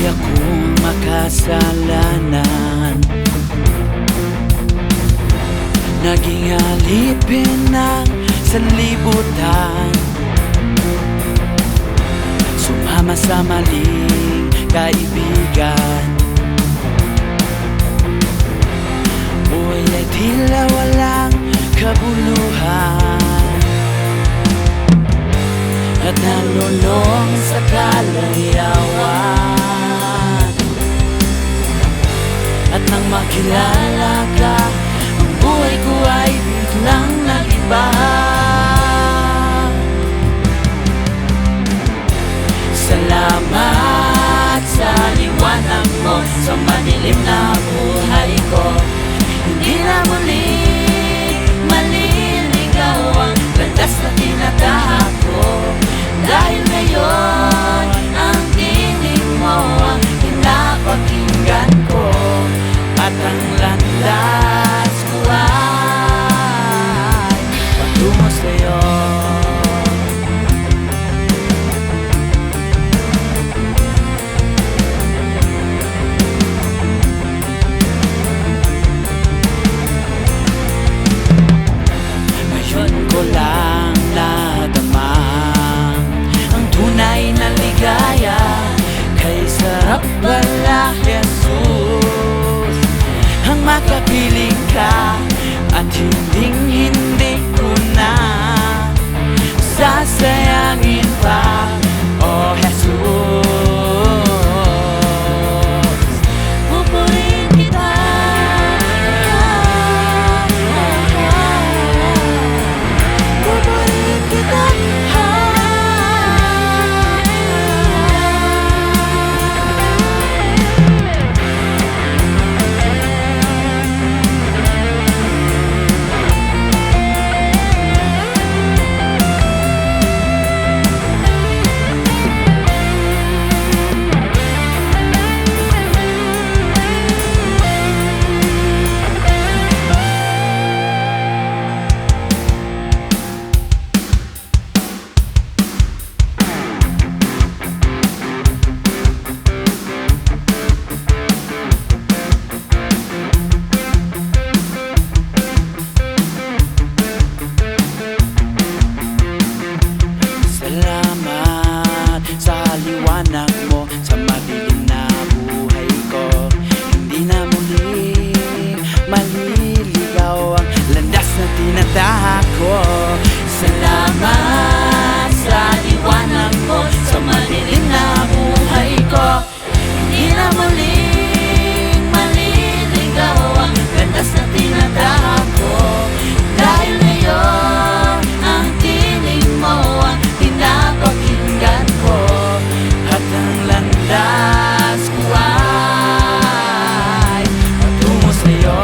akong makasalanan. Naging alipin ng sanlibutan, sumama sa maling kaibigan. Buhay ay tila walang kabuluhan, at nalulong sa kalayawan. At nang makilala ka, ang buhay ko ay biglang nag-iba. Salamat sa liwanag mo sa madilim na buhay ko. Hindi na muli maliligaw ang landas na tinatahak ko. Dahil ngayon ang tinig mo ang pinapakinggan ko, at ang landas ko ay patungo sa'yo. Ngayon ko lang nadama ang tunay na ligaya. Kay sarap pala, Jesus, ang makapiling ka, at hindi ko na sasayangin pa, oh Jesus. Pupurihin kita, pupurihin kita. Salamat sa liwanag mo sa madilim na buhay ko. Hindi na muli maliligaw ang landas na tinatahak ko. Salamat sa liwanag mo sa madilim na buhay ko. Hindi na muli maliligaw ang landas na tinatahak ko. Dahil ngayon ang tinig mo ang pinapakinggan ko, at ang landas ko ay patungo sa'yo.